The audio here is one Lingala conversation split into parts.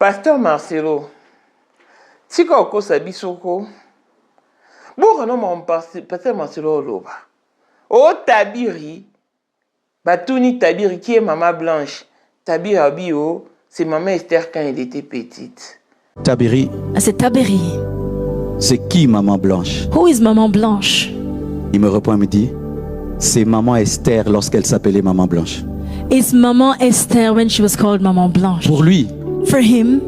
Pasteur Marcelo, si tu sabi soko, bon non mon pasteur Marcelo loba. O tabiri, batuni tabiri qui est maman blanche. Tabiri abio, c'est maman Esther quand elle était petite. Tabiri. C'est Tabiri. C'est qui maman blanche? Who is maman blanche? Il me répond, il me dit, c'est maman Esther lorsqu'elle s'appelait maman blanche. It's maman Esther when she was called maman blanche. Pour lui, For him,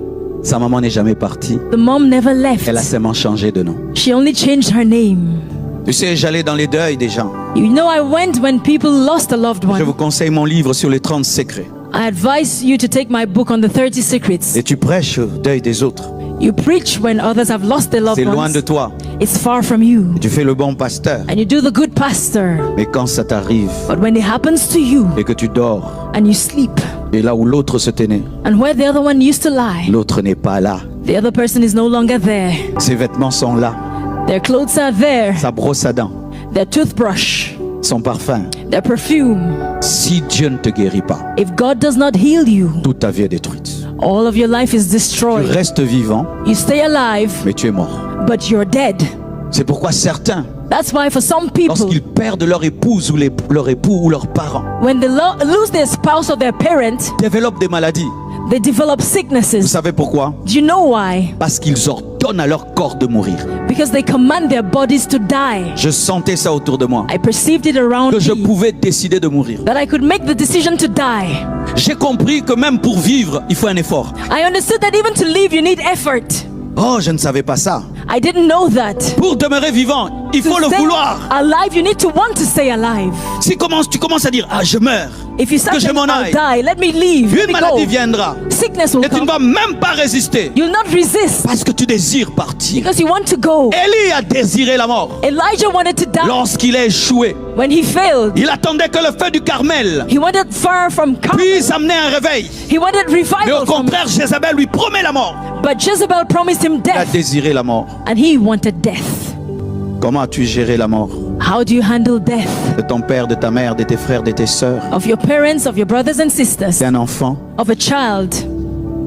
sa maman n'est jamais partie. the mom never left. Elle a seulement changé de nom. She only changed her name. Tu sais, j'allais dans les deuils des gens. You know, I went when people lost a loved Je vous one. conseille mon livre sur les 30 secrets. I advise you to take my book on the 30 secrets. Et tu prêches au deuil des autres. You preach when others have lost their loved C'est loin de ones. toi. It's far from you. Tu fais le bon pasteur. And you do the good pastor. Mais quand ça t'arrive But when it happens to you et que tu dors, and you sleep, et là où l'autre se tenait, and where the other one used to lie, l'autre n'est pas là. the other person is no longer there. Ses vêtements sont là. Their clothes are there. Sa brosse à dents, Their toothbrush, son parfum. their perfume. Si Dieu ne te guérit pas, If God does not heal you, toute ta vie est détruite. all of your life is Tu destroyed. restes vivant, You stay alive, mais tu es mort. but you're dead. C'est pourquoi certains, That's why for some people, lorsqu'ils perdent leur épouse ou leur époux ou leurs parents, when they lose their spouse or their parent, développent des maladies. they develop Vous sicknesses. savez pourquoi? Do you know why? Parce qu'ils ordonnent à leur corps de mourir. Because they command their bodies to die. Je sentais ça autour de moi, I perceived it around que je me, pouvais décider de mourir. that I could make the decision to die. J'ai compris que même pour vivre, il faut un effort. I understood that even to live, you need effort. Oh, je ne savais pas ça. I didn't know that. Pour demeurer vivant, il faut To le stay vouloir. alive, you need to want to stay alive. Si tu commences à dire, ah, je meurs, If you start que je saying, m'en I'll aille, die, let me leave, let une me maladie go, viendra. sickness will Et tu ne come. vas même pas résister. You'll not resist Parce que tu désires partir. because you want to go. Élie a désiré la mort. Elijah wanted to die. Lorsqu'il a échoué, When he failed, il attendait que le feu du Carmel he wanted fire from Carmel. puisse amener un réveil. He wanted Mais au revival from, contraire, Jézabel lui promet la mort. but Jezebel promised him Il a death, désiré la mort. and he wanted death. Comment as-tu géré la mort How do you handle death de ton père, de ta mère, de tes frères, de tes sœurs, of your parents, of your brothers and sisters, d'un enfant, of a child,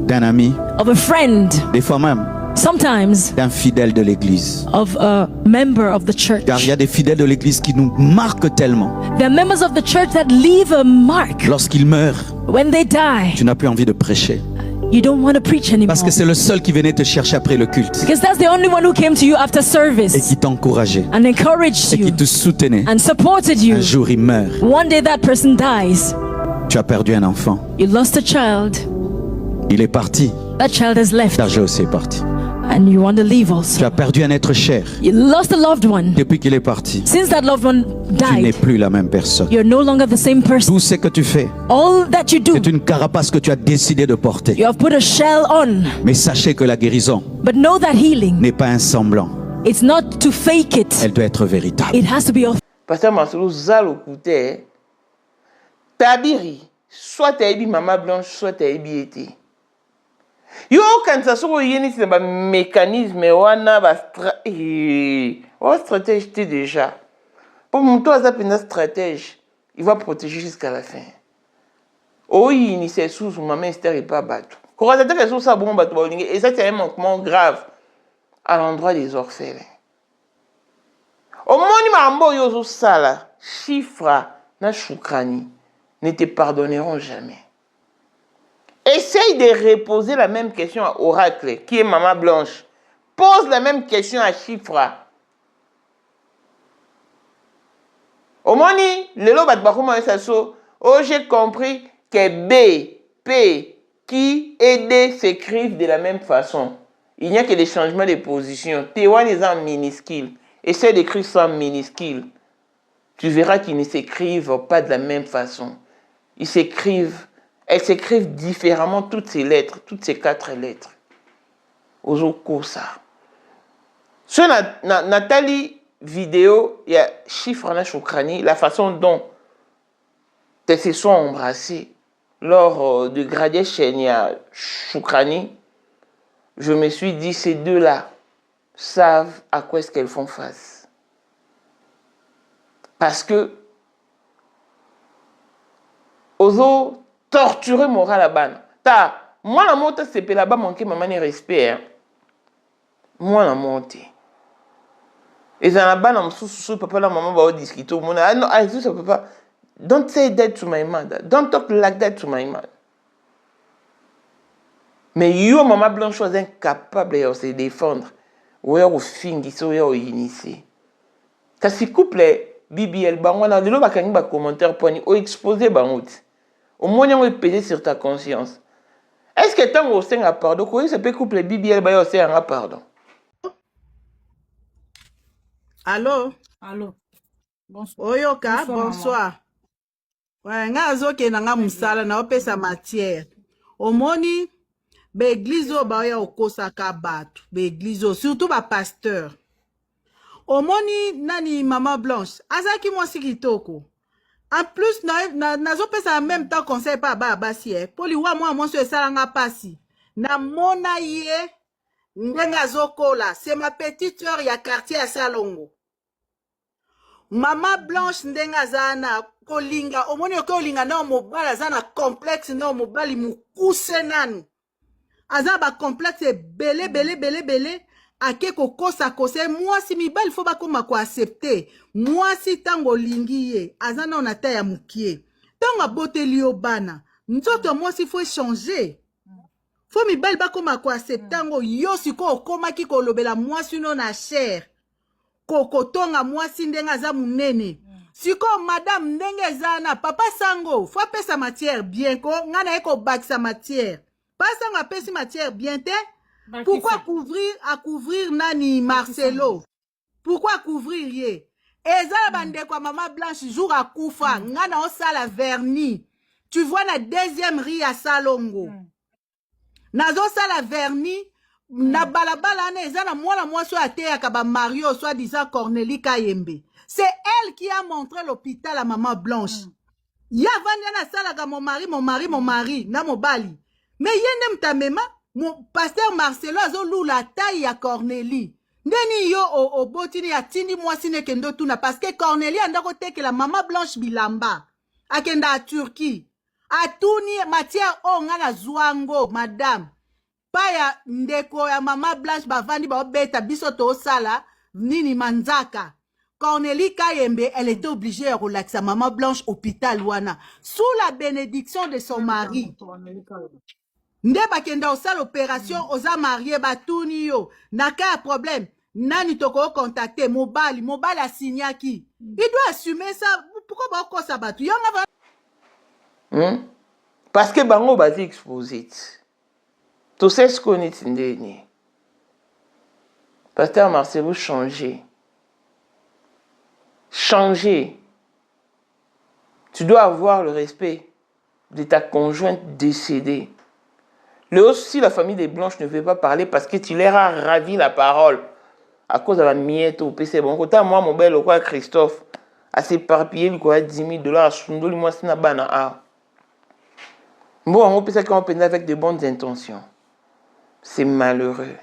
d'un ami, of a friend, des fois même sometimes d'un fidèle de l'église? of a member of the church? Car il y a des fidèles de l'église qui nous marquent tellement. There are members of the church that leave a mark. Lorsqu'ils meurent, When they die, tu n'as plus envie de prêcher. you don't want to preach anymore. Parce que c'est le seul qui venait te chercher après le culte Because that's the only one who came to you after et service qui t'encourageait and encouraged et qui you te soutenait. and supported Un you. jour, il meurt. One day that person dies. Tu as perdu un enfant. You lost a child. Il est parti. That child has left Sergio aussi est parti. and you want to leave Tu also. as perdu un être cher. You lost a loved one. Depuis qu'il est parti, Since that loved one tu n'es died, plus la même personne. you're no longer the same person. Tout ce que tu fais, All that you do, c'est une carapace que tu as décidé de porter. you have put a shell on. Mais sachez que la guérison But know that healing, n'est pas un semblant. it's not to fake it. Elle doit être véritable. It has to be Pasteur Marcelo, Zalo Kouté, Tabiri, soit Taïbi Maman Blanche, soit Taïbi été. Yo, quand ça se réunit, c'est un mécanisme, stratégie déjà. Pour mon toit, ça une stratège. Il va protéger jusqu'à la fin. Oh, il s'est sous maman Esther et pas battu. Quand on a sous ça, bon, et ça, c'est un manquement grave à l'endroit des orphelins. Au moment où yozo sala, Shifra, na Shukrani, ne te pardonneront jamais. Essaye de reposer la même question à Oracle, qui est Maman Blanche. Pose la même question à Shifra. Au moment où le lot oh, j'ai compris que B, P, qui et D s'écrivent de la même façon. Il n'y a que des changements de position. T1 est en minuscule. Essaye d'écrire ça en minuscule. Tu verras qu'ils ne s'écrivent pas de la même façon. Elles s'écrivent différemment, toutes ces lettres, toutes ces 4 lettres. Ozoko ça. Sur Nathalie vidéo, il y a chiffre en Shukrani, la façon dont elles se sont embrassées lors du graduation à Shukrani. Je me suis dit, ces deux-là savent à quoi est-ce qu'elles font face. Parce que ozo torturer moral à ban. Ta Moi, la monte, c'est là-bas manquer maman de respect. Hein. Moi, la monte. Et ça n'a pas dans papa, la maman va discuter. Ah non, ah, ça peut pas. Don't say that to my mother. Don't talk like that to my mother. Mais yo, maman blanche, est incapable de se défendre. Ou au fingi, ou initié. Kasi couple, BBL, on a de l'eau, un commentaire pour nous exposer, au moins, on peut peser sur ta conscience. Est-ce que tant que tu as pardon, comment ça peut couple BBL, c'est un pardon? Allô? Allô? Bonsoir. Oyoka, bonsoir. Ouais, nga zoke na nga musala na opesa matière. Omoni, be église oya okosaka bato, be église surtout ba pasteur. Omoni nani maman blanche, azaki mwasi kitoko. En plus, nazo pesa en même temps conseil pa ba basi poli wa moi so esalanga pasi. Na mona ye ndenga zokola, c'est ma petite sœur ya quartier à Salongo. Maman blanche ndenga zana kolinga omoni okolinga na mobala zana complexe na mobali mukuse nanu. Aza ba complexe belé ake kokosa kose moi si mibali faut ba koma ko accepter moi si tango lingi ye azana on ata ya mukie tango boteli obana nzoto moi si faut changer faut mibali ba koma ko accepter ngo yo siko okoma ki kolobela moi sino na chair kokotonga moi si ndenga za munene siko madame ndenge zana papa sango faut pesa matière bien ko ngana eko bakisa matière pas sango pesa matière bien te. Pourquoi couvrir Nani Marcelo? Pourquoi couvrir ye? Et ça bande quoi maman blanche jour à Koufa, ngana o sala vernis. Tu vois la deuxième riz à Salongo. Nazo sala vernis, na balabala ne zana moi soit até akaba Mario soit disant Cornélie Kayembe. C'est elle qui a montré l'hôpital à maman blanche. Ya vanya na sala ka mon mari, na mobali. Mais yende mtamema mon pasteur Marcelo azolou la taille à Cornélie. Ndeni yo o botini ya tindi mwasine kendo tuna parce que Cornélie andako teke la maman blanche bilamba. Akenda a Turquie. Atuni matière o ngana zwango madame. Pa ya ndeko ya maman blanche bavandi ba obeta biso to sala nini manzaka. Cornélie Kayembe, elle était obligée de relaxer maman blanche hôpital wana sous la bénédiction de son mari. Nde bakenda osala opération oza marié batuni yo naka problème nani toko contacter mobali a signaki il doit assumer ça pourquoi ba ko ça batu yanga parce que bango bazi exposé tout c'est ce qu'on est ndeni pasteur Marcelo changer tu dois avoir le respect de ta conjointe décédée. Si la famille des Blanches ne veut pas parler parce que tu leur as ravi la parole à cause de la miette au PC. Bon, côté moi, mon bel roi Christophe a s'éparpillé, il a 10 000 $, Sundoli, moi, c'est un bon, on peut ça qu'on peut avec de bonnes intentions. C'est malheureux.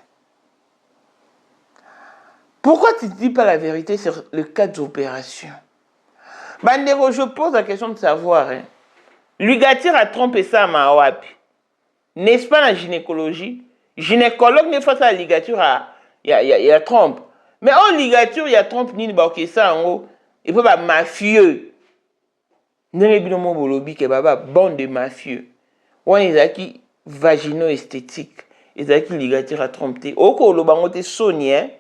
Pourquoi tu ne dis pas la vérité sur le cas d'opération? Bandero, je pose la question de savoir. Hein. Lugatir a trompé ça à Mawapi. N'est-ce pas la gynécologie? Gynécologue ne fait ça la ligature, il y a trompe. Mais en ligature, il y a trompe, ni de ça en haut. Il faut pas mafieux. N'est pas mon bolobi qui est bande de mafieux. Ou ils ont qui vagino-esthétique. Ils ont qui ligature à tromper. Au cas où le bango te sonne,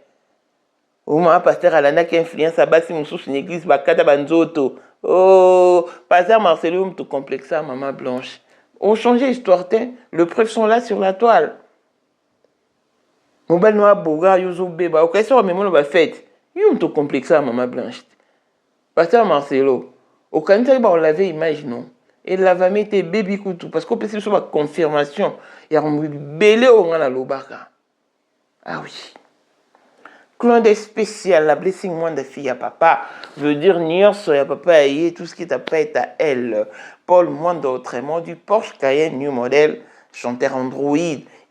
au moins pasteur Alana qui influence à bas si mon sous une église, bakata banzoto. Oh, pasteur Marcelo, tout complexe à maman blanche. On changeait l'histoire, les preuves sont là sur la toile. Mon bel noir boga, yozo beba, ok, ça va même on fait. Ils ont tout complexé à maman blanche. Pasteur Marcelo, au Canada, on l'avait imaginé. Et l'avait mis baby coutou parce qu'on peut se faire confirmation. Il y a un belé au moins la lobaka. Ah oui. Clon des spécial, la blessing moins de fille à papa, veut dire nior à papa et tout ce qui t'a pas été à elle. Paul Mondo autrement du Porsche Cayenne New Model, chanteur Android,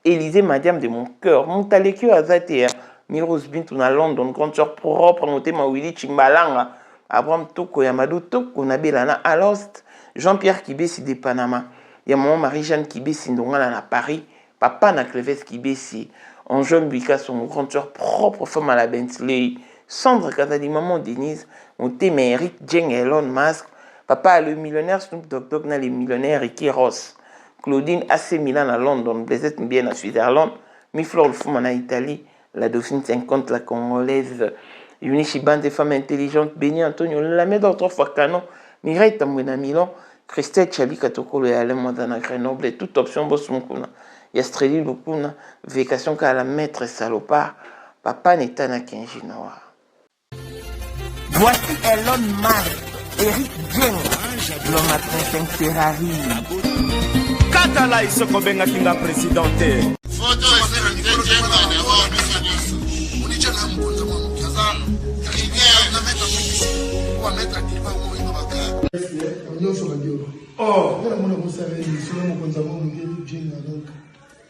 Élysée Madame de mon cœur, Montalekio Azatea, Miros Bintouna London, grande sœur propre, noté ma Willy Chimbalanga, Abraham Toko Yamadou Toko Nabelana Alost, Jean-Pierre Kibé de Panama. Il y a maman Marie-Jeanne Kibesi Ndongala à Paris. Papa na Cleves Kibesi. En jeune Bika, son grande soeur, propre femme à la Bentley. Sandra Katadi, maman Denise. On Eric Jeng Elon Musk. Papa le millionnaire Snoop Dogg na les millionnaires Ricky Ross. Claudine AC Milan à London. Blaisette bien à Switzerland. Miflor le Fouman à Italie. La Dauphine 50, la Congolaise. Yunichi Bande des femmes intelligentes. Béni Antonio. La met d'autres fois canon. Mireille Tambouena Milan. Christelle Chabi Katokolo et Alain Mandana Grenoble. Et toute option boss Mokuna. Yastreli Lukuna. Vacation qu'à la maître salopard. Papa Netana Kenji Noir. Voici Elon Musk. Eric Jeng. L'homme à 35 Ferrari. Katala iso kobenga kinga presidente. Photo Eric Jeng na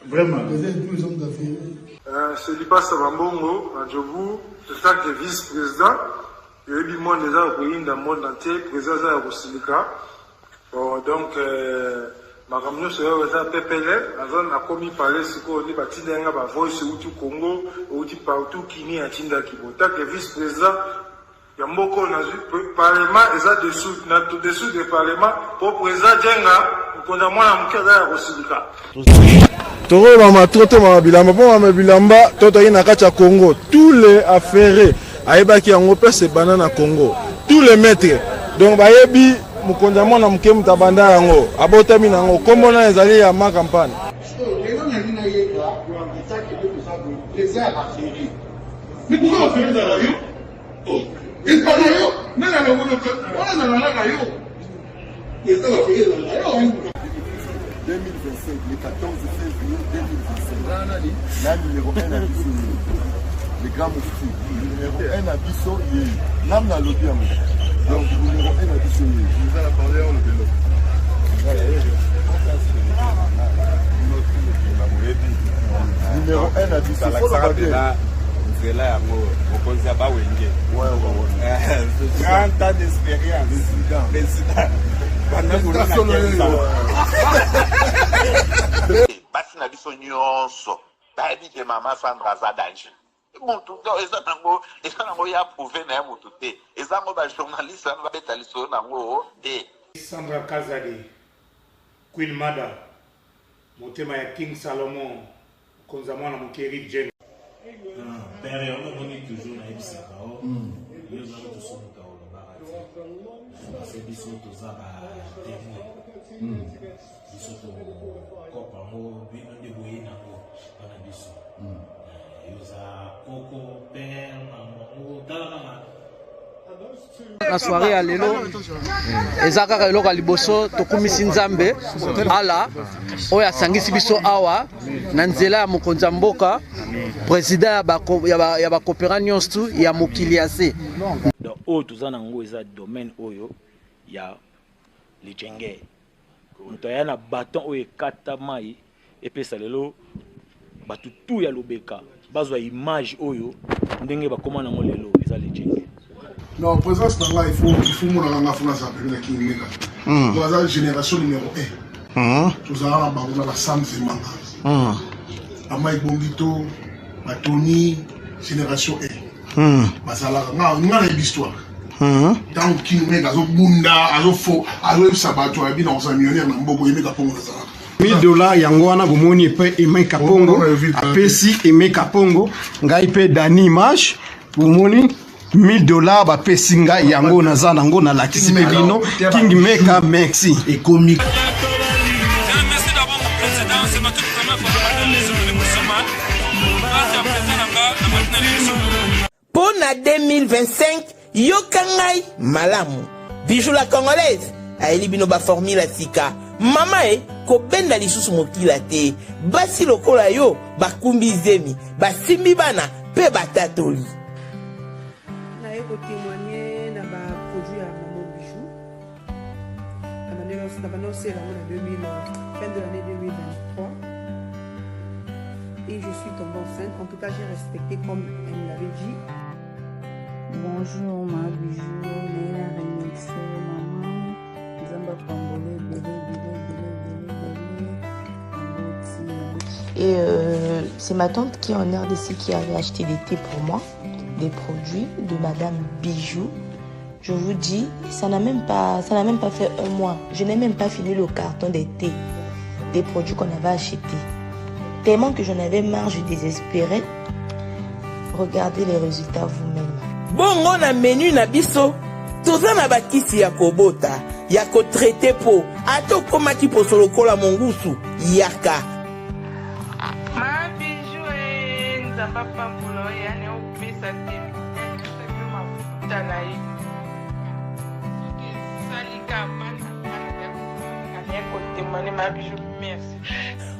Vraiment. C'est Lipa Savambongo, à Djobu, c'est ça que vice-président. Il y a eu du monde déjà au pays, dans le monde entier, président de Rosilika. Donc, ma camion c'est un PPL, a commis parler ce qu'on dit, Batinga, Voice, ou tout Congo, ou tout partout, Kini, à Tinda Kibota, que vice-président. Il y a beaucoup de parlement, et ça dessous du parlement, pour président Djenga, pour qu'on a moins à Moukéda à Rosilika. Toro mama trote mama bilamba po mama bilamba toto ina kacha Congo tous les affairés ayebaki yango pese banana Congo tous les maîtres donc bayebi mukonza mwana muke mutabanda yango abotami nango kombo na ezali ya ma campagne le 14 février 2025. La numéro 1 à Bissau, le grand moufti. Numéro 1 à Bissau, l'âme n'a lobby à moi. Donc, numéro 1 à Bissau. Vous allez parler en le vélo. Numéro 1 à Bissau. Il faut le regarder. C'est là, on pense à Bawenge. Ouais. 30 ans d'expérience. Président. Basi na biso nyonso bayebi ke mama Sandra aza danger mutu eza nango ya prouve na ya mutu te eza ngo bajournaliste ano babeta lisolo nango te. Sandra Kazadi, Queen Mada, motema ya King Salomon, konza mwana moke Eric Jeng. Père, on a donné toujours na ebisaka o yo za to so ka o ba c'est biso to za ba témoin biso to ko pa mo bino de boye na ko bana biso yo za koko père maman tala na soirée ya lelo eza kaka eloko ya liboso tokumisi nzambe ala oyo asangisi biso awa na nzela ya mokonzi ya mboka président ya bakopera nyonso ya mokili ya se oyo toza nango eza domaine oyo ya lijenge moto aya na baton oyo ekata mai epesa lelo bato tu ya lobeka bazwa image oyo ndenge bakoma nango lelo eza lijenge. Non, présence là, il faut mon la France appelé qui mega. Dans la génération numéro 1. Tous à la Sam Zemanga. Amai Bongito, Tony, génération 1. Basala, on a l'histoire. Tant qu'il mega zo bunda, azo fo, azo sabato abi dans un millionnaire na mboko yemeka pongo za. $1000 yango wana bomoni pe Emeka Pongo apesi Emeka Pongo ngai pe Dani Image bomoni $1000 ba pesinga yango naza nango na lakisi pe bino King Meka merci et comique. Merci d'avoir mon président, c'est ma toute première fois de les zones de Moussaman. Grâce à président Nanga, pour la 2025, Yokangai Malamu. Bijou la Congolaise. Aeli bino ba formule sika. Mama ko benda lisusu mokila te. Basi lokola yo bakumbi zemi. Basimbi bana pe batatoli. Pour témoigner dans ma produit à Maman Bijou. On a annoncé la fin de l'année 2023. Et je suis tombée enceinte. En tout cas, j'ai respecté comme elle me l'avait dit. Bonjour ma Bijou, Léa Remixé, maman. Zamba Congolais, bébé. Et c'est ma tante qui est en RDC qui avait acheté des thés pour moi, des produits de Madame Bijou. Je vous dis, ça n'a même pas fait un mois. Je n'ai même pas fini le carton des thés, des produits qu'on avait achetés. Tellement que j'en avais marre, je désespérais. Regardez les résultats vous-même. Bon, on a menu na biso. Toza na bakisi ya kobota, ya ko traité po. Ato koma ki po solokola mongusu, yaka. Ma bijou nzamba pambulo yani opesa te. Mafuta na ye. Salika bana ya kotemane ma bijou merci.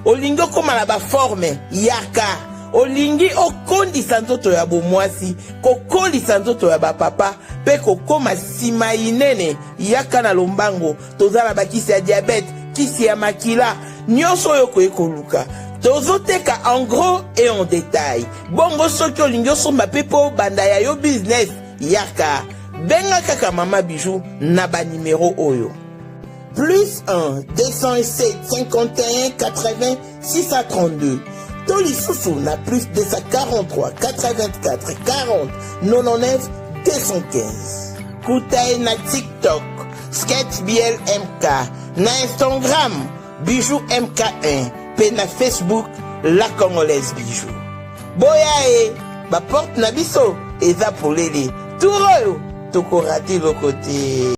Olingo koma na ba forme, yaka. Olingi okondisa nzoto ya bomwasi, kokondisa nzoto ya bapapa, pe kokoma sima inene, yaka na lombango, tozala bakisi ya diabète, kisi ya makila, nyonso oyo koluka. Tozoteka en gros et en détail. Bongo soki olingi osomba pe po banda ya yo business, yaka. Benga kaka Mama Bijou na ba numéro oyo. Plus 1 207 51 80 632. Tolisusu na plus 243 84 40 99 215. Koutaï na TikTok, Sketch BL MK, na Instagram, Bijou MK1, pe na Facebook, La Congolaise Bijou. Boya ba porte na biso, eza pour l'aider. Touro, toko raté le côté.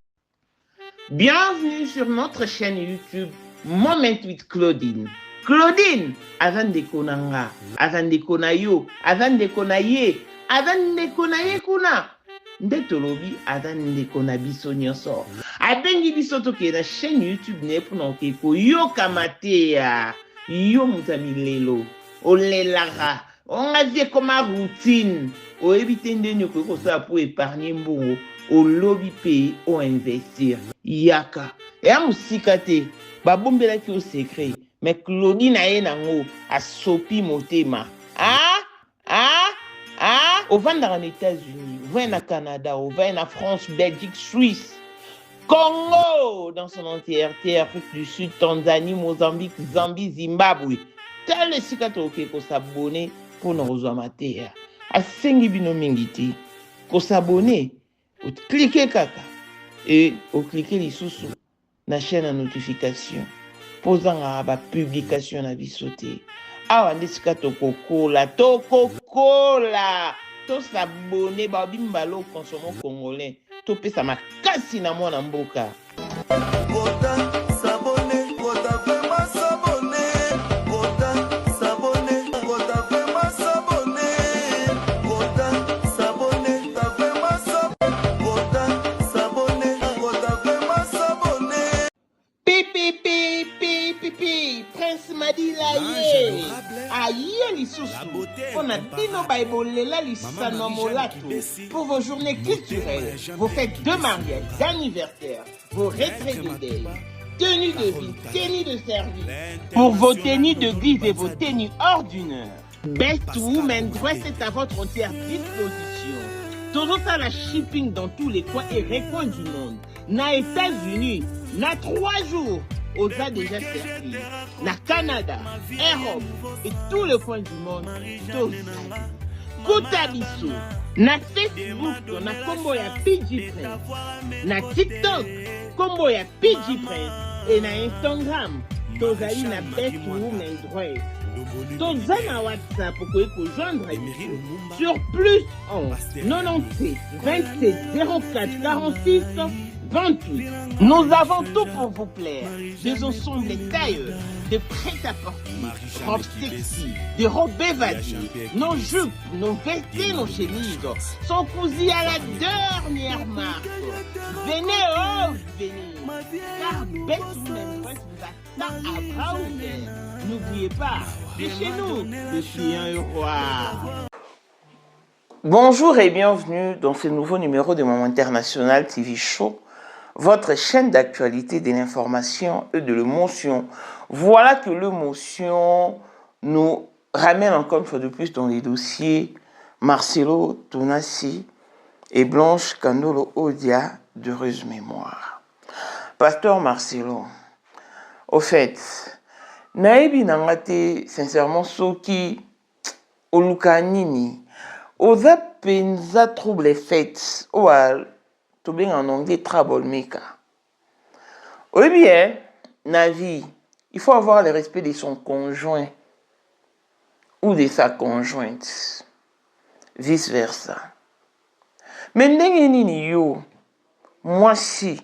Bienvenue sur notre chaîne YouTube, Moment with Claudine. Claudine, avant de konanga, avant de konayo, avant de konaye, avant de konaye kuna. Ndetolobi avant de konabiso nyonso. Abengi biso toke na chaîne YouTube ne pour n'oke ko yo kamate ya yo mutami lelo. Olelara. On a dit comme routine. O éviter de ko ça pour épargner mbongo. O lobby payer ou investir. Yaka. Et a musikate. Ba bombela ki au secret. Mais Claudine a nango a sopi motema. Au vent en États-Unis, au vent en Canada, au vent en France, Belgique, Suisse, Congo, dans son entièreté, Afrique du Sud, Tanzanie, Mozambique, Zambie, Zimbabwe. Tel le sikato qui ko s'abonner pour nous rejoindre terre. A sengi bino mingiti. Ko s'abonner, ou cliquer kaka et ou cliquer les sous na chaîne à notification. Posant à la publication à bisoté. Ah, on dit que toko cola, to s'abonner, ba bimbalo consommons congolais. To pe sa makasi na mwana mboka. On a dit nos baïbolela l'issano molato pour vos journées culturelles, vos fêtes de mariage, d'anniversaire, vos retraites de deuil, tenues de vie, tenues de service, pour vos tenues de guise et vos tenues ordinaires. Best Women Dress est à votre entière disposition. Toujours à la shipping dans tous les coins et recoins du monde. Na États-Unis, na 3 jours. Osa déjà servi. Na Canada, Europe et tous les coins du monde. Koutabiso. Na Facebook, na combo ya PG Prince. Na TikTok, combo ya PG Prince. Et na Instagram, tozali na Best Women Dress. Toza na WhatsApp pour joindre sur plus 11 97 27 04 46 28. Nous avons tout pour vous plaire. Des ensembles tailleurs, des prêt-à-porter, robes sexy, des robes évadées, nos jupes, nos vestes et nos chemises sont cousues à la dernière marque. Venez, venez. Car Best Women Dress vous attend à bras ouverts. N'oubliez pas, c'est chez nous, le chien roi. Bonjour et bienvenue dans ce nouveau numéro de Moment International TV Show, votre chaîne d'actualité, de l'information et de l'émotion. Voilà que l'émotion nous ramène encore une fois de plus dans les dossiers Marcelo Tonassi et Blanche Kandolo Odia d'heureuse mémoire. Pasteur Marcelo, au fait, nayebi nanga te sincèrement soki oluka nini oza penza trouble fête oyo tobenga en anglais troublemaker. Oui bien, na vie, il faut avoir le respect de son conjoint ou de sa conjointe, vice versa. Mais ndenge nini yo, moi si,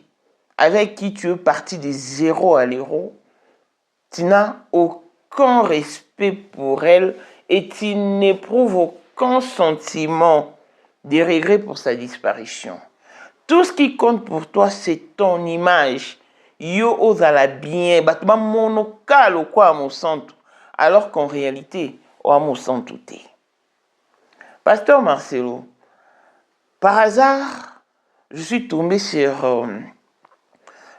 avec qui tu es parti de 0 à l'héros, tu n'as aucun respect pour elle et tu n'éprouves aucun sentiment de regret pour sa disparition. Tout ce qui compte pour toi, c'est ton image. Yo ozala bien, batuma monokalo kwa mosantu, alors qu'en réalité, o mosantu te. Pasteur Marcelo, par hasard, je suis tombé sur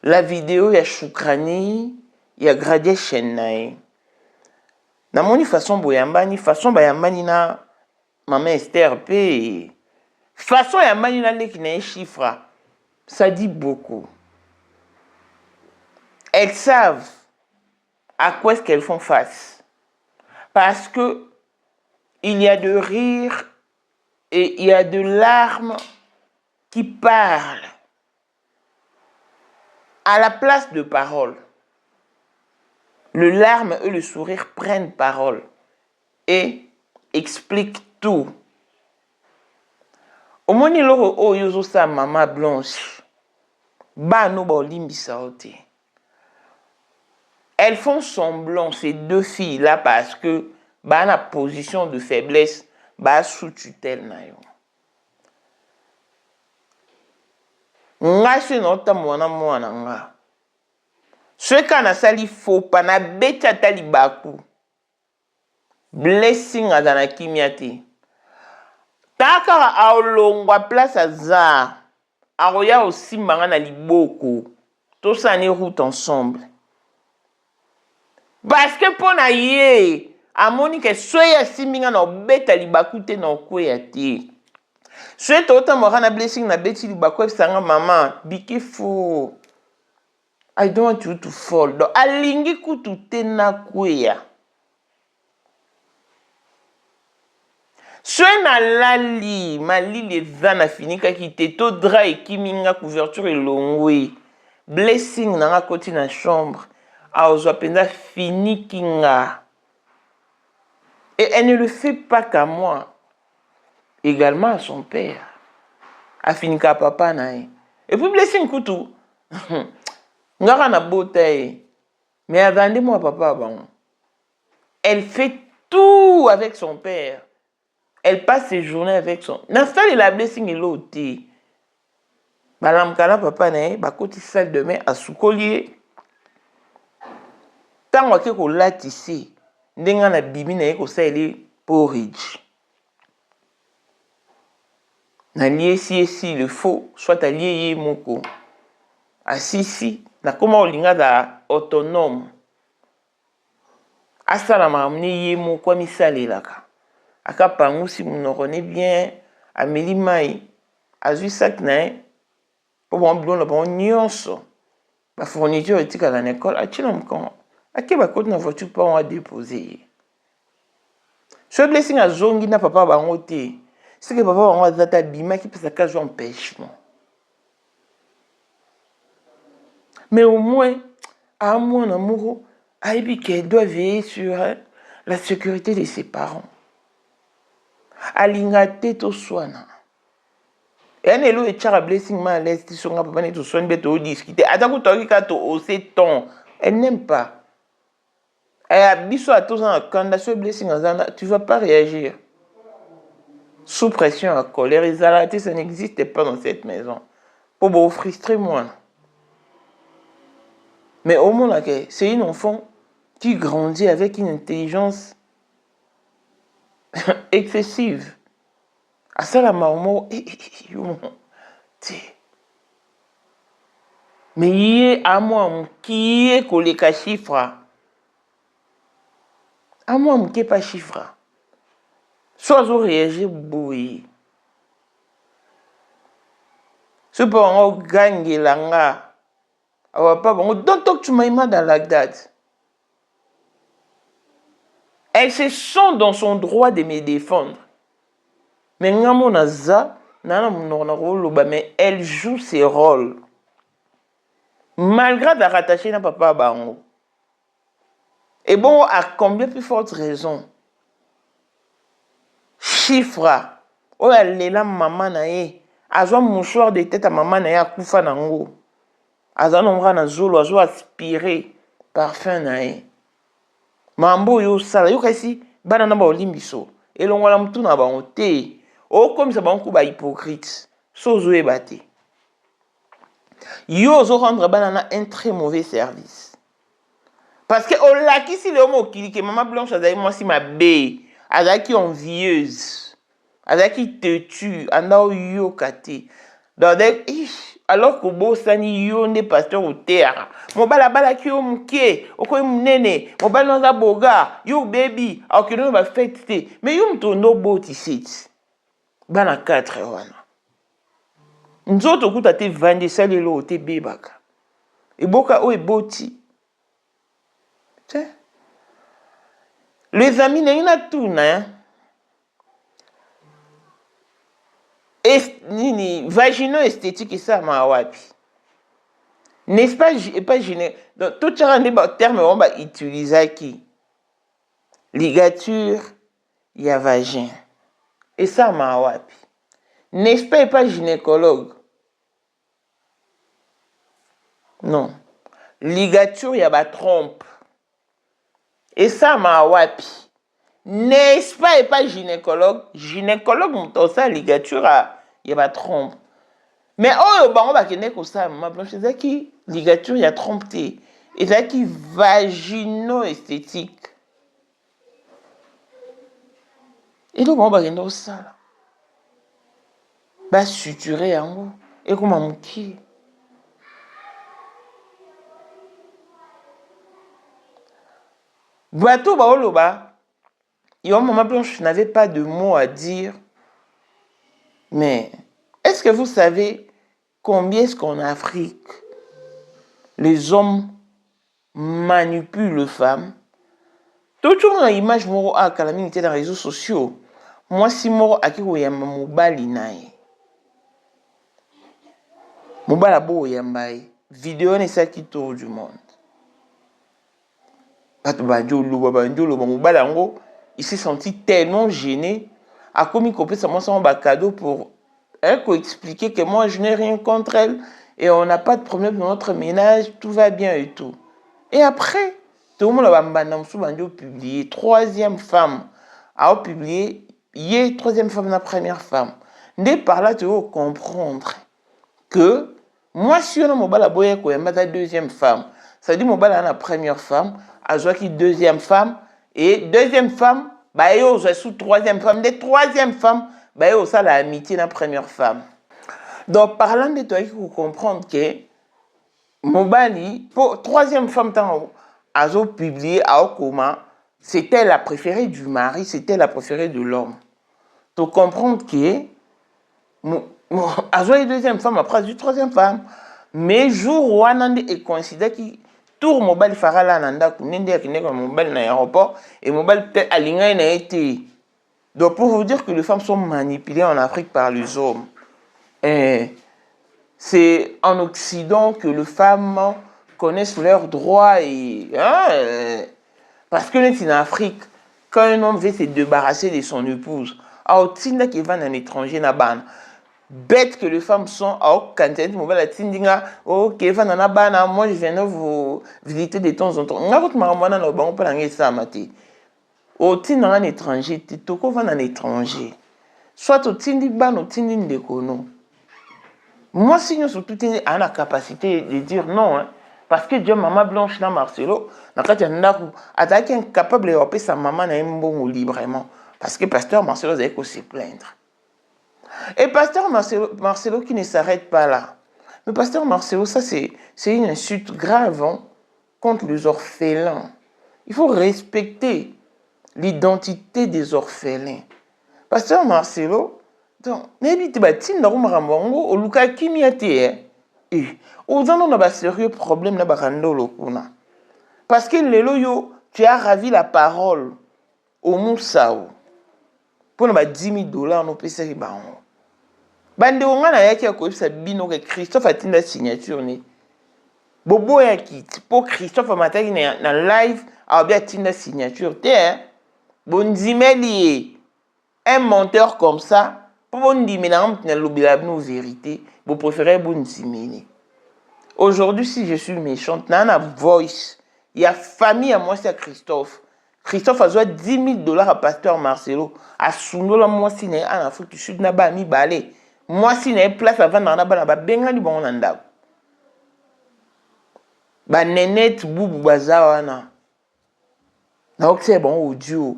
la vidéo ya Shukrani, ya Gradie Chennae. Na moni façon boyambani, façon bayambani na maman Esther P. Façon yambani na leki na chiffre, ça dit beaucoup. Elles savent à quoi est-ce qu'elles font face. Parce que il y a de rire et il y a de larmes qui parlent à la place de paroles. Le larme et le sourire prennent parole et expliquent tout. Au moni loro o yozo sa maman blanche, ba no ba olimbisa ote. Elles font semblant, ces deux filles-là, parce que bah la position de faiblesse, bah sous tutelle na yo. Nga se nota mwana nga. Ce kana sali faux pa na beta tali baku. Blessing azana kimiate. Takara aolongwa place aza. Aroya aussi manga na liboko. Tout ça ne route ensemble. Parce que pour na ye, amoni ke soya siminga na beta libaku te na kweya te. Soya tota mora na blessing na beti libaku sanga maman, biki fou. I don't want you to fall. Donc alingi kutu te na kweya. Soya na lali, mali les zana finika ki te to dra e kiminga couverture elongwe. Blessing na nga koti na chambre. Aozwapenda fini kinga. Et elle ne le fait pas qu'à moi. Également à son père. A fini ka papa nae. Et puis blessing kutu. Ngara na botae. Mais attendez-moi papa bon. Elle fait tout avec son père. Elle passe ses journées avec son. N'installe la blessing et l'autre. Balam kana papa nae. Bakoti salle de bain à soukolier. Tant que ko latisi ndenga na bibi na ko sali porridge na lié si le faut soit allié moko asisi na koma olinga da autonome asala mamni moko misalelaka aka pangusi munokone bien ameli mai azui sac na po bon bilon la bon nyonso ba fourniture etika na école achina mkongo. A qui va continuer na voiture pas on a déposer. Ce blessing a zongi na papa ba ngote. C'est que papa ba ngata bima qui peut sa case empêchement. Mais au moins à mon amour, Aibi qu'elle doit veiller sur la sécurité de ses parents. Alingate to soana. Et un élo et chara blessing ma l'est son papa ne to soin beto discuter. Ataku to ka to ose ton. Elle n'aime pas. Tu ne vas pas réagir. Sous pression, à colère, ça n'existe pas dans cette maison. Pour vous frustrer, moi. Mais au moins, c'est une enfant qui grandit avec une intelligence excessive. À ça, la maman, mais il y a moi qui est collé qu'à chiffre. À moi, je ne sais pas chiffre. Soit je réagis, boui. Ce pour on gagne l'anga. Alors pas bon. Don't talk to my mother like that. Elle se sent dans son droit de me défendre. Mais mais elle joue ses rôles. Malgré la rattacher à papa Bango. Et bon, à combien plus forte raison? Chiffre. Oh, elle est là, maman nae. Azo mouchoir de tête à maman nae à koufa nango. Azo nomra na zolo, azo aspiré parfum nae. Mambo yo sala, yo kasi, banana ba olimbiso. Et l'on va l'amtou na ba onte. Oh, comme ça, banco ba hypocrite. Sozo e bate. Yo zo rendre banana un très mauvais service. Parce que au laki si le homme qui que maman blanche a moi si ma bé, a qui envieuse, a qui te tue, anda yo kate. Alors que bo sani yo ne pasteur au terre. Mon bala ki yo mke, oko mnene, mon bala za boga, yo baby, alors que nous va fête. Mais yo mtondo bo tisit. Bana 4 wana. Nzoto kuta te vande salelo te bebaka. E boka o e boti. Tiens. Les amis n'a tout na. Nini vagino-esthétique et ça ma wapi. N'est-ce pas et pas gyné. Donc tout ce terme on va utiliser qui ligature, il y a vagin. Et ça ma wapi. N'est-ce pas et pas gynécologue. Non. Ligature, il y a ba trompe. Et ça ma wapi. N'est-ce pas et pas gynécologue? Gynécologue, on ça ligature, il y a pas trompe. Mais oh, on va kenner comme ça, ma blanche, c'est qui ligature, il y a trompe. Et c'est qui vagino-esthétique. Et donc, on va kenner comme ça. Bah, suturé en haut. Et comment mon qui? Bateau, bah, oh, bah. Et maman blanche n'avait pas de mots à dire. Mais est-ce que vous savez combien est-ce qu'en Afrique, les hommes manipulent les femmes? Toujours une image moro à calamité dans les réseaux sociaux. Moi, si moro à qui vous yamba mobali nae. Mobala bo yamba. Vidéo n'est ça qui tourne du monde. Pato banjolo, mobala ngo. Il s'est senti tellement gêné. A commis complètement son cadeau pour expliquer que moi je n'ai rien contre elle et on n'a pas de problème dans notre ménage, tout va bien et tout. Et après, tout le monde a publié troisième femme a publié hier troisième femme la première femme. Dès par là tu vas comprendre que moi si on a mobile boye ko la deuxième femme, ça dit mobile la première femme, a qui deuxième femme. Et deuxième femme, bah yo sous troisième femme, des troisième femme, bah yo ça l'amitié la première femme. Donc parlant de toi, il faut comprendre que Mobali pour troisième femme tant azo publié à Okoma, c'était la préférée du mari, c'était la préférée de l'homme. Tu comprendre que azo deuxième femme après du troisième femme, mais jour où on est considéré qui tour mobile fera là nanda kunende akine comme mobile na aéroport et mobile peut-être aligné na été. Donc pour vous dire que les femmes sont manipulées en Afrique par les hommes. C'est en Occident que les femmes connaissent leurs droits et parce que en Afrique quand un homme veut se débarrasser de son épouse, à Otinda qui va dans l'étranger na ban. Bête que les femmes sont à aucun mobile tindinga ok vanana bana moi je viens vous visiter de temps en temps ngako maramana na bango pa ngesa mati au tindanga un étranger toko va un étranger soit au tindi ban au tindi ndekono moi si nous surtout a la capacité de dire non hein, parce que Dieu maman blanche na Marcelo na kati ndaku ataki incapable de sa maman na mbongo librement parce que pasteur Marcelo avait qu'à se plaindre. Et pasteur Marcelo qui ne s'arrête pas là. Mais pasteur Marcelo, ça c'est une insulte grave hein, contre les orphelins. Il faut respecter l'identité des orphelins. Pasteur Marcelo, donc, n'habite pas tin dans Marambango, au Luka Kimiate, et aux gens on a un sérieux problème na barando lokuna. Parce que le loyo, tu as ravi la parole omusao mpona ba 10 000 nopesaki bango bandeko nga nayaki ya koyebisa bino ke Christophe atinda signature ne boboyaki mpo Christophe amataki na live aobi atinda signature te bondimeli ye un menteur comme ça mpo bondimela nga moto nalobela bino vérité bopréféré bondimeli. Aujourd'hui, si je suis méchante, na voice, il y a famille à moi, c'est Christophe. Christophe a besoin de 10 000 à Pasteur Marcelo. À Sundola, moi, si n'est en Afrique du Sud, n'a pas mis balai. Moi, si n'est place avant dans la bas, benga du bon nanda. Ba nenette boubou bazawana. Na ok c'est bon audio.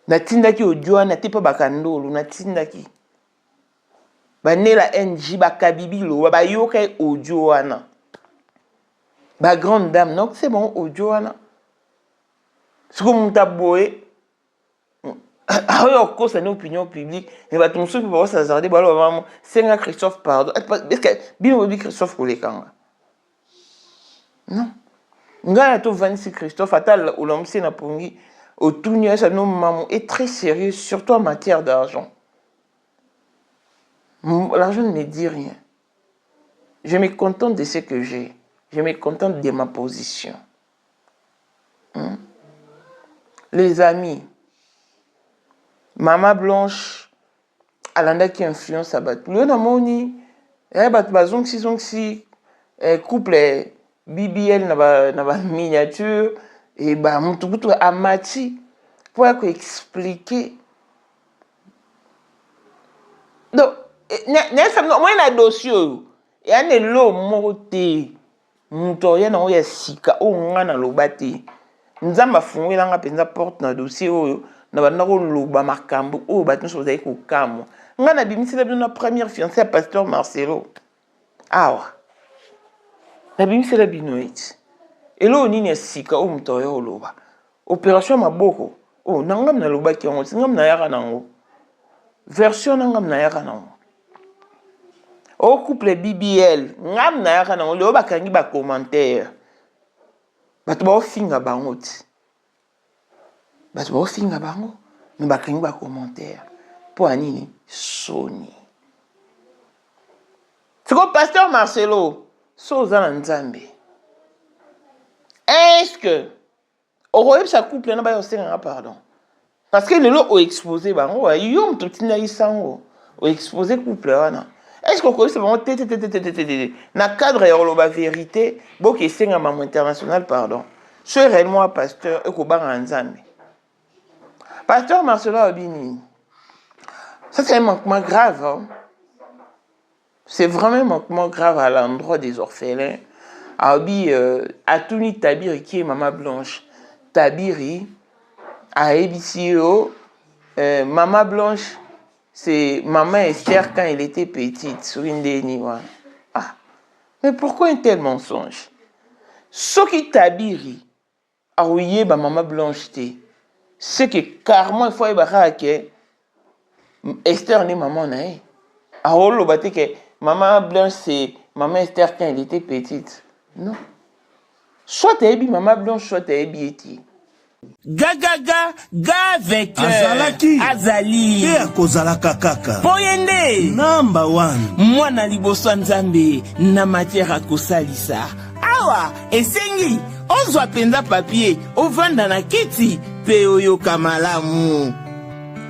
Na tindaki audio na te pa bakandolo na tindaki. Ba nela NG ba kabibilo ba yoka audio wana. Ba grande dame donc c'est bon audio wana. C'est comme ta boy. Ah oui, of course, c'est une opinion publique. Mais bah, ton souci pour ça, ça dit, bah, vraiment, c'est un Christophe, pardon. Est-ce que, bien, on dit Christophe pour les kanga? Non. Nga to vanisi Christophe, atal, ou l'homme, c'est na pongi, au tout niais, ça nous, maman, est très sérieux, surtout en matière d'argent. L'argent ne me dit rien. Je me contente de ce que j'ai. Je me contente de ma position. Les amis, Maman Blanche, Alanda qui influence à Batou. Le namoni, Bazong si couple BBL na miniature et bah mon tout amati pour expliquer. Donc, moi na dossier et un elo moté mutoya na oya sika o ngana lobati. Nzamba fungela nga penza porte na dossier oyo. Na banda ko loba makambo o batun so zai ko kamo nga na bimisela bino na première fiancée à Pasteur Marcelo awa na bimisela bino eti elo nini sika o mtoyo oloba opération maboko o nangam na loba ki ngo ngam na yaka nango version nangam na yaka nango o couple BBL ngam na yaka nango le ba kangi ba commentaire bato ba finga bango ti parce que si nga bango mais bakengi ba commentaire pour anini soni c'est comme Pasteur Marcelo soza nzambe est-ce que au sa couple na ba yo senga pardon parce que le lot o exposé bango yo mtotina isango o exposé couple wana est-ce que ko se bango na cadre ya lo ba vérité bo ke senga maman international pardon c'est réellement pasteur e ko ba nzambe. Pasteur Marcelo Abini, ça c'est un manquement grave. Hein? C'est vraiment un manquement grave à l'endroit des orphelins. Abi, Atouni Tabiri qui est Maman Blanche. Tabiri, à EBCO, Maman Blanche, c'est Maman Esther quand elle était petite, sur une des niveaux. Ah, mais pourquoi un tel mensonge? Ce qui Tabiri, a oublié Maman Blanche, c'est que carrément il faut y que Esther n'est maman naïe. A rolo bâti que maman Blanche c'est maman Esther quand elle était petite. Non. Soit t'es bi maman Blanche, soit t'es bi eti. Gaga avec Azalaki Azali et akozalaka kaka Poyende number 1 mwana liboso nzambe na matière akosalisa awa esengi ozwa penza papier ovanda na kiti pe oyoka malamu.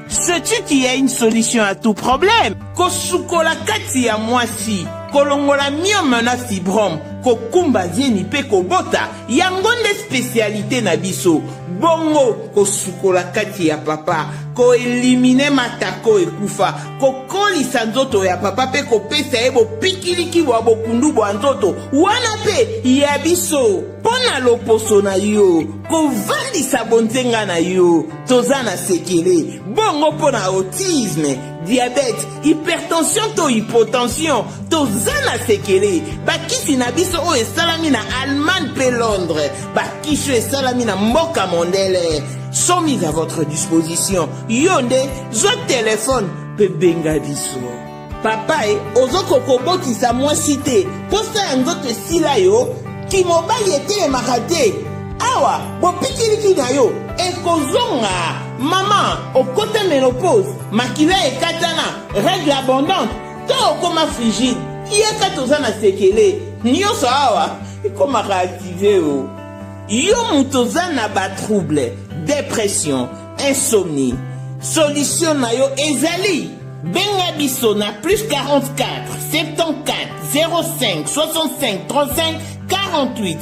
Sais-tu qu'il y a une solution à tout problème? Kosukola kati ya mwasi kolongola myome na fibrome kokumba zieni pe kobota yango nde spécialité na biso bongo kosukola kati ya papa ko elimine matako ekufa kokolisa nzoto ya papa pe kopesa ye bopikiliki bwa bokundu bwa nzoto wana pe ya biso pona loposo na yo kovandisa bonzenga na yo toza na sekele bongo pona autisme diabète, hypertension to hypotension, to zana sekele, bakisi na biso o esalami na Allemagne pe Londres, bakisho esalami na mboka mondele, sont mis à votre disposition. Yonde, zo téléphone pe benga biso. Papa ozoko kobotisa mwasi te, posa ya nzoto esila yo, ki mobali ete emakate. Awa, bopikiliki na yo, ekozonga. Maman, au côté ménopause, makila ekatana, règle abondante, to okoma frigide, yeka tozana sekele, nyonso awa, ekoma réactiver o. Yo mutozana ba trouble, dépression, insomnie. Solution na yo ezali. Benga biso na plus 44 74 05 65 35 48.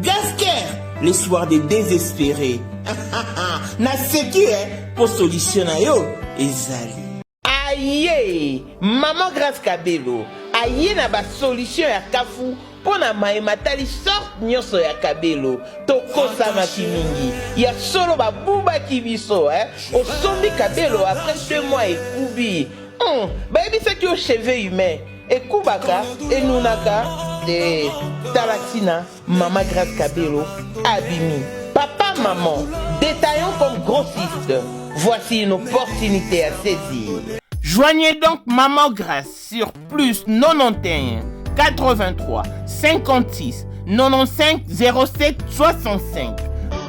Gasker, les soirs des désespérés. Na seki pour solution na yo ezali. Aïe, maman Grâce Kabelo. Aïe na ba solution ya kafu. Pona matali sorte nyonso ya Kabelo. Tokosa makimingi. Ya solo ba buba kibiso, Au sombi Kabelo après 2 mois ekubi. Baby c'est que cheveux humains. Ekubaka, enunaka, de Talatina, maman Grâce Kabelo, abimi. Papa, maman, détaillons comme grossiste. Voici une opportunité à saisir. Joignez donc Maman Grâce sur plus 91 83 56 95 07 65.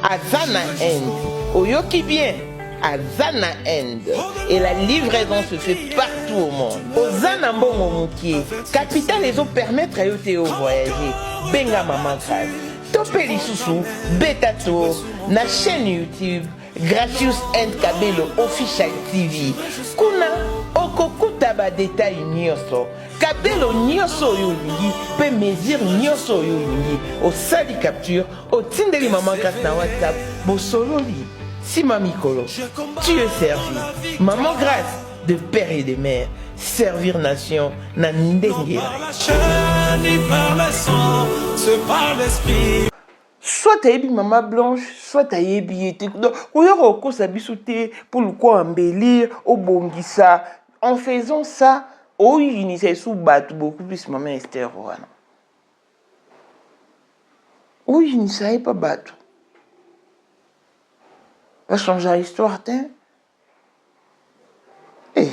Azana End. Oyoki bien. Azana End. Et la livraison se fait partout au monde. Ozana Mbongo Moukié. Capital les autres permettre à Yoteo voyager. Benga Maman Grâce. Topeli Soussou. Beta Tour. Na chaîne YouTube. Gracious End Kabelo Official TV. Kuna okokuta ba détail nyonso. Kabelo nyonso yolingi pe mesure nyonso yolingi. Au sali capture au tindeli Maman Grâce na WhatsApp. Bosololi. Si Mamikolo, tu es servi. Maman Grâce de père et de mère. Servir nation na ndenge. Soit t'as ébi maman blanche, soit t'as ébi été. Donc, on y aura au sabisouté pour le quoi embellir, au bongissa. En faisant ça, au unissait sous battu beaucoup plus maman Esther Roana. Au unissait pas battu. Va changer l'histoire, t'es. Eh.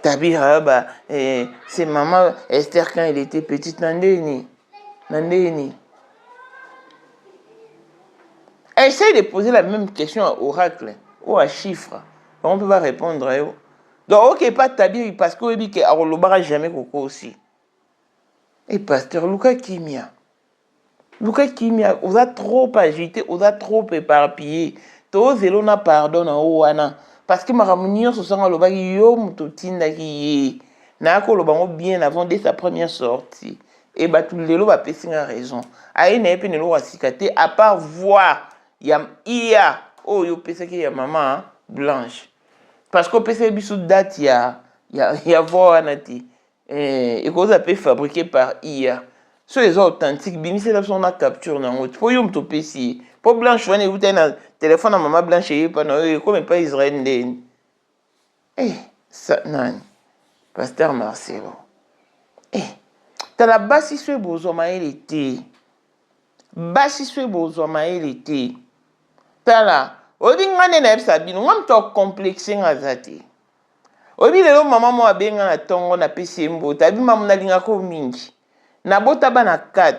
Tabira, c'est maman Esther quand elle était petite, Nandéni. Essaye de poser la même question à oracle ou à chiffre. On ne peut pas répondre. Donc, ok, pas Tabiri, parce que oui, que Arolobara jamais coco aussi. Et pasteur Luka Kimia. Vous a trop agité, vous a trop éparpillé. To zelona pardon en ouana. Parce que ma ramunio se sent à l'obagi yo mutotinda ki na ko lobango bien avant dès sa première sortie. Et bah tout le lot va péter a raison. Aïe n'a pas ne lo rasikate à part voir yam iya oh yo pesa ki ya maman blanche. Parce que pesa bisu date ya voir anati. Et cause a peut fabriqué par IA. Ceux les authentiques, bimi c'est là son a capture dans autre. Pour yum to pesi. Pour blanche on est un téléphone à maman blanche et pas non comme pas Israël ndeni. Ça nan. Pasteur Marcelo. T'as la basi swe bozoma il était. Basi swe bozoma il était. T'as la odi ngane na ebsa bino ngam to complexe ngazati. Obi lelo maman mo abenga na tongo na pesi mbo tabi maman na linga ko mingi. Na bota bana 4.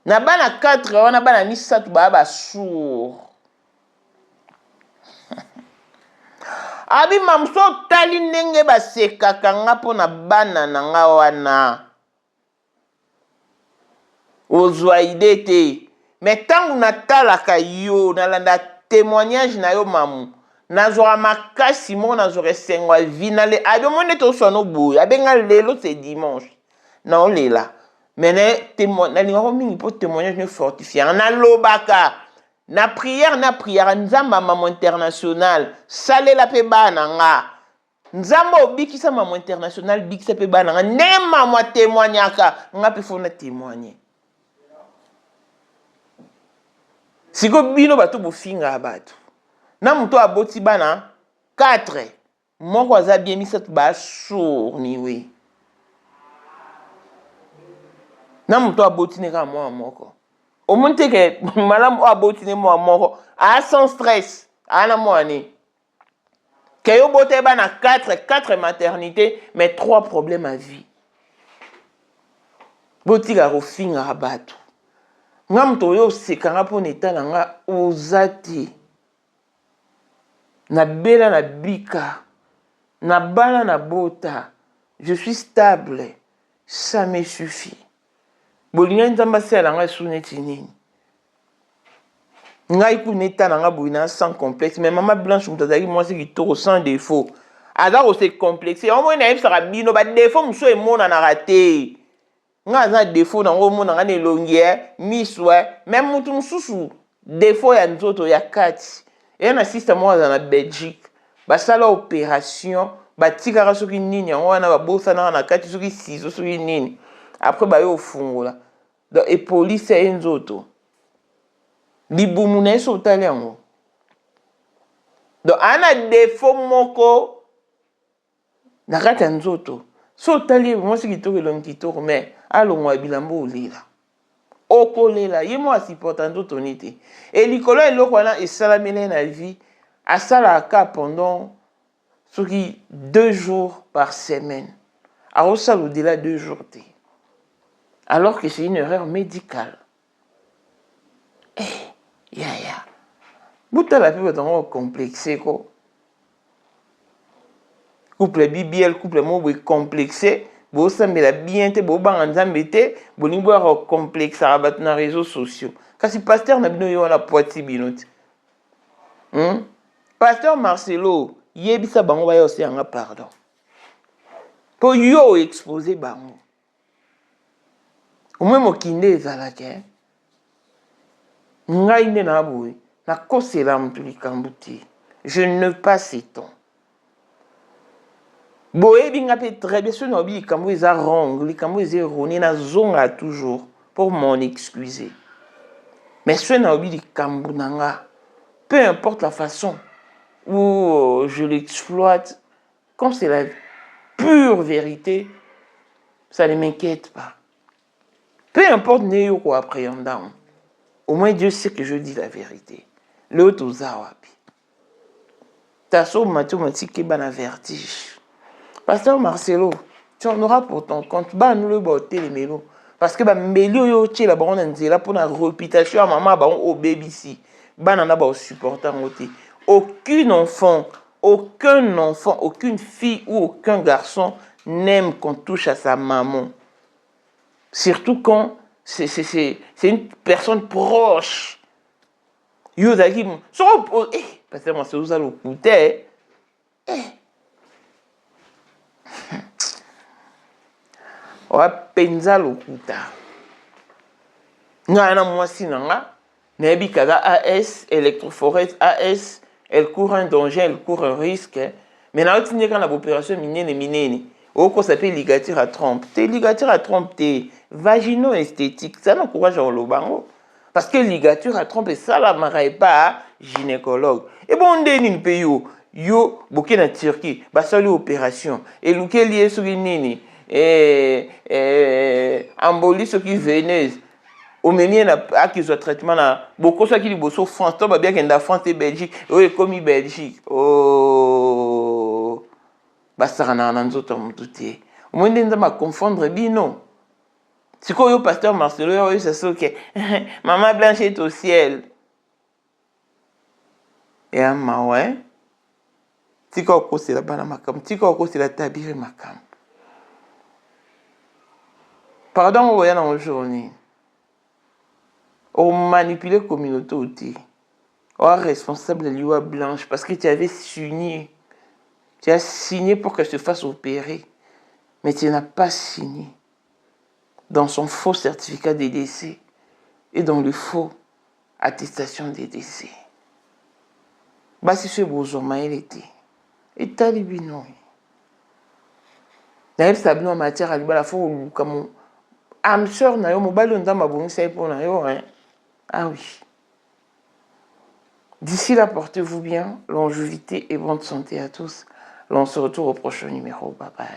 Na bana 4 wana bana misatu ba sourd. Abi mamso tali ndenge ba sekaka nga pona bana na nga wana. Ozwa ide te. Mais tangu natalaka yo nalanda témoignage na yo mamu. Nazora makasi mo nazora sengwa vinale. Abi monde to sono boy. Abenga lelo c'est dimanche. Non lela. Mais témoignage na linga mingi po témoignage ne fortifier. Na lobaka. Na prière nzamba maman international. Sale la pe bana nga. Nzamba obikisa maman international bikisa pe bana nga. Nema moi témoignaka. Nga pe fona témoigner. Siko bino bato bofinga abatu. Na muto aboti bana 4. Moko aza bien misatu ba sourd niwe. Na muto aboti neka mwa moko. Au moins que madame aboti moi moko a sans stress ana moani. Que yo bote bana 4 maternités mais 3 problèmes à vie. Boti ga rofinga abatu. Ngam to yo sekanga po neta nga ozati. Na bela na bika. Na bala na bota. Je suis stable. Ça me suffit. Bolinga nzamba se alanga suneti nini. Ngai ku neta nga boina sans complexe. Mais maman Blanche mutazaki moi c'est qui toro sans défaut. Ada o se complexé. On mo na yeb sara bino ba défaut mso e mona na raté. Nga za défaut na ngo mona ngane longier, miswa, même mutu mususu défaut ya nzoto ya kati. Et na système moi na Belgique. Ba sala opération, ba tikara soki nini wana ba bosa na kati soki siso soki nini. Après ba yo fungola. Donc et police e nzoto. Libumu na so tali yango. Donc ana défaut moko na kati ya nzoto. So tali moi c'est kitoko kitoko mais alongwa bilambo olila. Okolela yemo asipota nzoto nite. Et likolo eloko wana esalamela na vie asala ka pendant soki 2 jours par semaine. Arosala au-delà 2 jours. Alors que c'est une erreur médicale. Ya. Bouta la pipe dans complexé ko. Couple BBL, couple mo complexé, bo sambela bien te bo banga nzambe te, bo limbo ya complexe rabat na réseaux sociaux. Kasi pasteur na bino yo na poiti binoti. Pasteur Marcelo, yebisa bango ba yo se anga pardon. Po yo exposer bango. Au moins mokinde ezalake. Ngai nde na boy, na kosela mutu likambuti. Je ne pas ces temps. Boé binga pe très bien ce nobi likambu eza wrong, likambu eza erroné na zonga toujours pour m'en excuser. Mais ce nobi likambu nanga, peu importe la façon où je l'exploite, comme c'est la pure vérité, ça ne m'inquiète pas. Peu importe néo quoi appréhendant. Au moins Dieu sait que je dis la vérité. L'autre aux awapi. Tasso mathématique ban a vertige. Pasteur Marcelo, tu en auras pour ton compte. Bah nous le botter les mélos. Parce que bah mbelio yo tché la baron nzela pour la réputation à maman baron au baby si. Bah nana ba supportant côté. Aucun enfant, aucune fille ou aucun garçon n'aime qu'on touche à sa maman. Surtout quand c'est une personne proche. Yo zaki so parce que moi c'est vous allez écouter. Wa penza lokuta. Nga na mwasi nanga nebi kaza AS Electroforest AS elle court un danger, elle court un risque. Mais na otine kana opération minene. Oko s'appelle ligature à trompe. Te ligature à trompe te vagino-esthétique. Ça n'encourage en lobango. Parce que ligature à trompe, ça la marais pas gynécologue. Et bon, on dit pays yo, bouquet na Turquie, bah ça l'opération. Et l'ouké lié sur une nini. Embolie sur qui veneuse. Au menu na qui soit traitement na beaucoup ça qui li bosso France, toi bien qu'en France et Belgique. Oui, comme Belgique. Oh. Bah ça na nzoto mututi. Au moins nda ma confondre bino. C'est quoi le pasteur Marcelo, c'est ça que Maman Blanche est au ciel. Et à ma ouais. Tika oko c'est la bana makam, tika oko c'est la tabiri makam. Pardon, on voyait dans la journée. On manipulait la communauté aussi. On est responsable de l'Iwa Blanche parce que tu avais signé. Tu as signé pour qu'elle se fasse opérer. Mais tu n'as pas signé. Dans son faux certificat de décès et dans le faux attestation de décès. Bah si ce besoin il était. Et talibino. D'ailleurs sabino en matière à la fois comme am sœur na yo mobile nda mabongi sai pour na yo hein. Ah oui. D'ici là portez-vous bien, longévité et bonne santé à tous. L'on se retrouve au prochain numéro. Bye bye.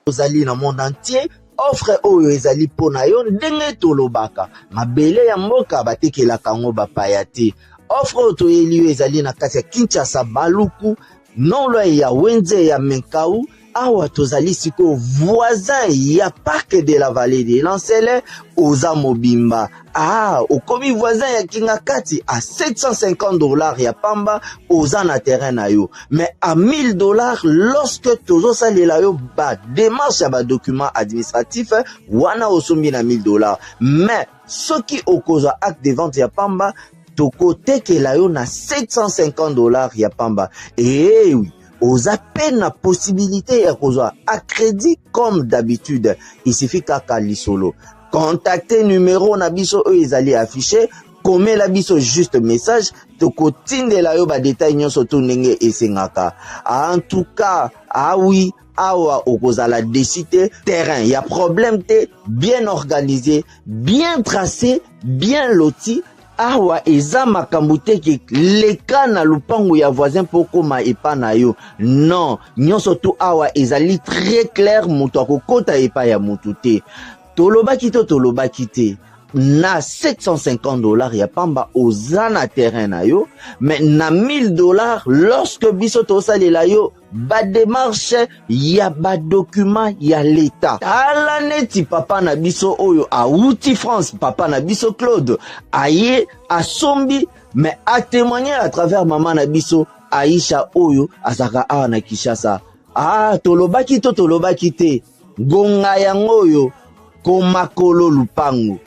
Vous allez dans le monde entier. Offre oyo ezali pona yo ndenge tolobaka mabele ya mboka batekela kango bapaya te. Offre oyo toyeli yo ezali na kati ya Kinshasa Baluku non loin ya Wenze ya Menkau awa tozali siko voisin ya parc de la vallée de Lancele oza mobimba. Okomi voisin ya Kingakati à $750 ya pamba oza na terrain na yo. Mais à $1000 lorsque tozo salela yo ba démarche ya ba document administratif wana osombi na $1000. Mais soki okozwa acte de vente ya pamba toko tekela yo na $750 ya pamba. Et oui, oza peine na possibilité ya kozwa à crédit comme d'habitude. Il suffit kaka lisolo. Contactez numéro na biso oyo ezali affiché, komela biso juste message, toko tindela yo ba détail nyonso to ndenge esengaka. En tout cas, oui, awa okozala décider terrain, y a problème te, bien organisé, bien tracé, bien loti. Awa eza makambo te ke leka na lupango ya voisin poko ma epa na yo. Non, nyonso to awa ezali très clair, moto akokota epa ya motu te. Tolobaki te. Na $750 ya pamba oza na terrain na yo, mais na $1000 lorsque biso tosalela yo ba démarche ya ba document ya l'état. Ala neti papa na biso oyo auti France, papa na biso Claude aye asombi, mais a témoigner à travers maman na biso Aisha oyo azaka awa na Kinshasa. Tolobaki te gonga yango oyo komakolo lupango.